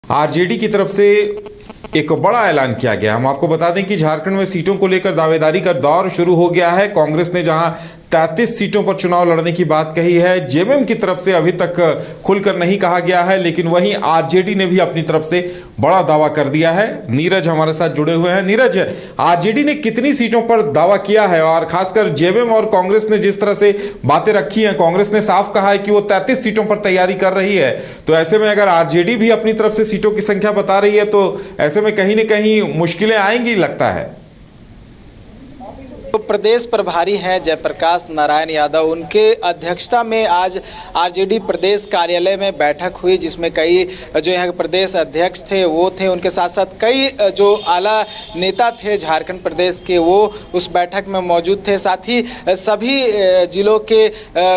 RJD की तरफ से एक बड़ा ऐलान किया गया। हम आपको बता दें कि झारखंड में सीटों को लेकर दावेदारी का दौर शुरू हो गया है। कांग्रेस ने जहां 33 सीटों पर चुनाव लड़ने की बात कही है, जेएमएम की तरफ से अभी तक खुलकर नहीं कहा गया है, लेकिन वहीं आरजेडी ने भी अपनी तरफ से बड़ा दावा कर दिया है। नीरज हमारे साथ जुड़े हुए हैं। नीरज, आरजेडी ने कितनी सीटों पर दावा किया है और खासकर जेएमएम और कांग्रेस ने जिस तरह से बातें रखी हैं, कांग्रेस ने साफ कहा है कि वो 33 सीटों पर तैयारी कर रही है, तो ऐसे में अगर आरजेडी भी अपनी तरफ से सीटों की संख्या बता रही है तो ऐसे में कहीं ना कहीं मुश्किलें आएंगी लगता है। तो प्रदेश प्रभारी हैं जयप्रकाश नारायण यादव, उनके अध्यक्षता में आज आरजेडी प्रदेश कार्यालय में बैठक हुई, जिसमें कई जो यहाँ प्रदेश अध्यक्ष थे वो थे, उनके साथ साथ कई जो आला नेता थे झारखंड प्रदेश के वो उस बैठक में मौजूद थे। साथ ही सभी जिलों के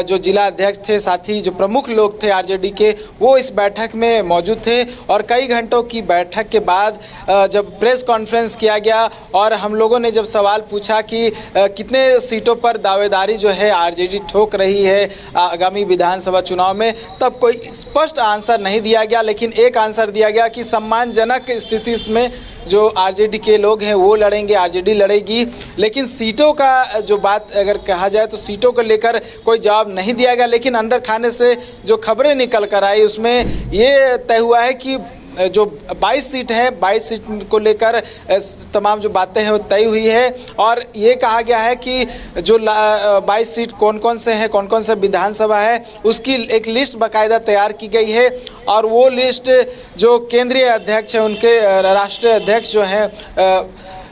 जो जिला अध्यक्ष थे, साथ ही जो प्रमुख लोग थे आरजेडी के, वो इस बैठक में मौजूद थे। और कई घंटों की बैठक के बाद जब प्रेस कॉन्फ्रेंस किया गया और हम लोगों ने जब सवाल पूछा कि कितने सीटों पर दावेदारी जो है आरजेडी ठोक रही है आगामी विधानसभा चुनाव में, तब कोई स्पष्ट आंसर नहीं दिया गया, लेकिन एक आंसर दिया गया कि सम्मानजनक स्थिति में जो आरजेडी के लोग हैं वो लड़ेंगे, आरजेडी लड़ेगी। लेकिन सीटों का जो बात अगर कहा जाए तो सीटों को लेकर कोई जवाब नहीं दिया गया। लेकिन अंदर खाने से जो खबरें निकल कर आई उसमें ये तय हुआ है कि जो 22 सीट है, 22 सीट को लेकर तमाम जो बातें हैं वो तय हुई है। और ये कहा गया है कि जो 22 सीट कौन कौन से हैं, कौन कौन से विधानसभा है, उसकी एक लिस्ट बाकायदा तैयार की गई है। और वो लिस्ट जो केंद्रीय अध्यक्ष हैं, उनके राष्ट्रीय अध्यक्ष जो हैं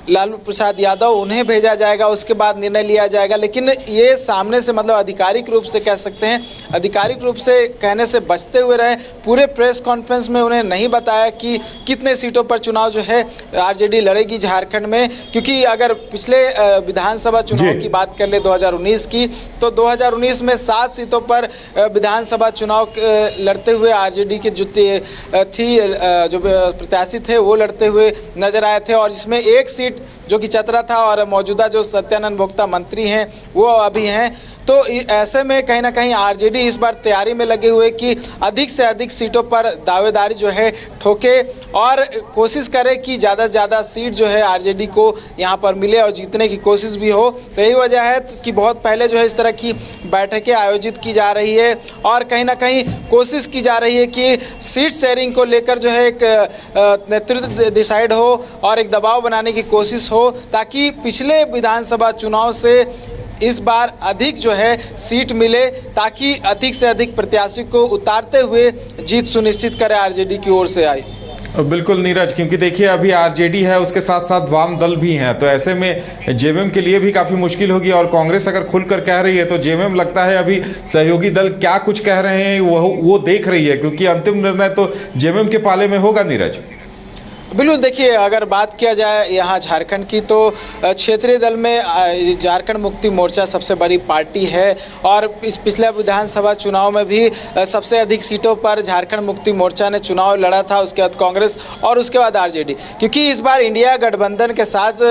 लालू प्रसाद यादव, उन्हें भेजा जाएगा, उसके बाद निर्णय लिया जाएगा। लेकिन ये सामने से मतलब आधिकारिक रूप से कह सकते हैं, आधिकारिक रूप से कहने से बचते हुए रहे। पूरे प्रेस कॉन्फ्रेंस में उन्हें नहीं बताया कि कितने सीटों पर चुनाव जो है आरजेडी लड़ेगी झारखंड में, क्योंकि अगर पिछले विधानसभा चुनाव की बात कर ले 2019 की, तो 2019 में 7 सीटों पर विधानसभा चुनाव लड़ते हुए आरजेडी के जो प्रत्याशी थे वो लड़ते हुए नजर आए थे। और इसमें एक सीट जो कि चतरा था और मौजूदा जो सत्यानंद भोक्ता मंत्री हैं वो अभी हैं। तो ऐसे में कहीं ना कहीं आरजेडी इस बार तैयारी में लगे हुए कि अधिक से अधिक सीटों पर दावेदारी जो है ठोके और कोशिश करे कि ज़्यादा से ज़्यादा सीट जो है आरजेडी को यहाँ पर मिले और जीतने की कोशिश भी हो। तो यही वजह है कि बहुत पहले जो है इस तरह की बैठकें आयोजित की जा रही है और कहीं ना कहीं कोशिश की जा रही है कि सीट शेयरिंग को लेकर जो है एक नेतृत्व डिसाइड हो और एक दबाव बनाने की कोशिश हो, ताकि पिछले विधानसभा चुनाव से इस बार अधिक जो है सीट मिले, ताकि अधिक से अधिक प्रत्याशी को उतारते हुए जीत सुनिश्चित करे आरजेडी की ओर से आई। बिल्कुल नीरज, क्योंकि देखिए अभी आरजेडी है, उसके साथ साथ वाम दल भी हैं, तो ऐसे में जेएमएम के लिए भी काफ़ी मुश्किल होगी। और कांग्रेस अगर खुलकर कह रही है तो जेएमएम लगता है अभी सहयोगी दल क्या कुछ कह रहे हैं वो देख रही है, क्योंकि अंतिम निर्णय तो जेएमएम के पाले में होगा। नीरज, बिल्कुल, देखिए अगर बात किया जाए यहाँ झारखंड की तो क्षेत्रीय दल में झारखंड मुक्ति मोर्चा सबसे बड़ी पार्टी है और इस पिछले विधानसभा चुनाव में भी सबसे अधिक सीटों पर झारखंड मुक्ति मोर्चा ने चुनाव लड़ा था, उसके बाद कांग्रेस और उसके बाद आरजेडी। क्योंकि इस बार इंडिया गठबंधन के साथ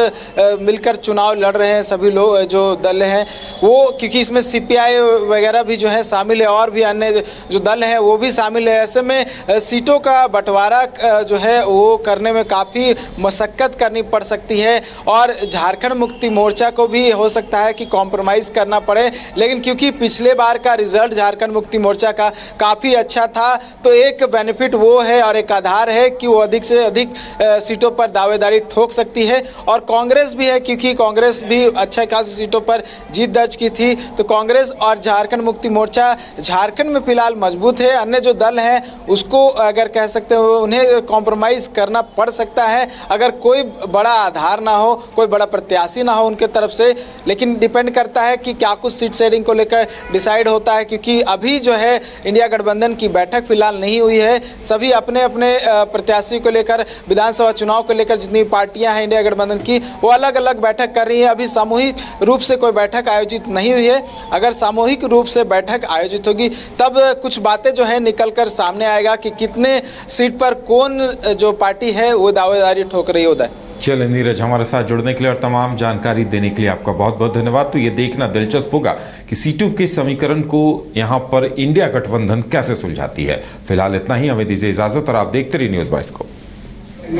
मिलकर चुनाव लड़ रहे हैं सभी लोग जो दल हैं वो, क्योंकि इसमें सीपीआई वगैरह भी जो है शामिल है और भी अन्य जो दल हैं वो भी शामिल है। ऐसे में सीटों का बंटवारा जो है वो करने में काफ़ी मशक्कत करनी पड़ सकती है और झारखंड मुक्ति मोर्चा को भी हो सकता है कि कॉम्प्रोमाइज़ करना पड़े। लेकिन क्योंकि पिछले बार का रिजल्ट झारखंड मुक्ति मोर्चा का काफ़ी अच्छा था, तो एक बेनिफिट वो है और एक आधार है कि वो अधिक से अधिक सीटों पर दावेदारी ठोक सकती है। और कांग्रेस भी है, क्योंकि कांग्रेस भी अच्छा खासी सीटों पर जीत दर्ज की थी। तो कांग्रेस और झारखंड मुक्ति मोर्चा झारखंड में फिलहाल मजबूत है। अन्य जो दल हैं उसको अगर कह सकते हो उन्हें कॉम्प्रोमाइज़ करना पड़ सकता है अगर कोई बड़ा आधार ना हो, कोई बड़ा प्रत्याशी ना हो उनके तरफ से। लेकिन डिपेंड करता है कि क्या कुछ सीट शेयरिंग को लेकर डिसाइड होता है, क्योंकि अभी जो है इंडिया गठबंधन की बैठक फिलहाल नहीं हुई है। सभी अपने अपने प्रत्याशी को लेकर, विधानसभा चुनाव को लेकर जितनी पार्टियां हैं इंडिया गठबंधन की वो अलग अलग बैठक कर रही है। अभी सामूहिक रूप से कोई बैठक आयोजित नहीं हुई है। अगर सामूहिक रूप से बैठक आयोजित होगी तब कुछ बातें जो है निकल कर सामने आएगा कि कितने सीट पर कौन जो पार्टी है वो दावेदारी ठोक रही होता है। चलिए नीरज, हमारे साथ जुड़ने के लिए और तमाम जानकारी देने के लिए आपका बहुत बहुत धन्यवाद। तो ये देखना दिलचस्प होगा कि सीटों के समीकरण को यहाँ पर इंडिया गठबंधन कैसे सुलझाती है। फिलहाल इतना ही, हमें दीजिए इजाजत और आप देखते रहिए न्यूज़ 22 को।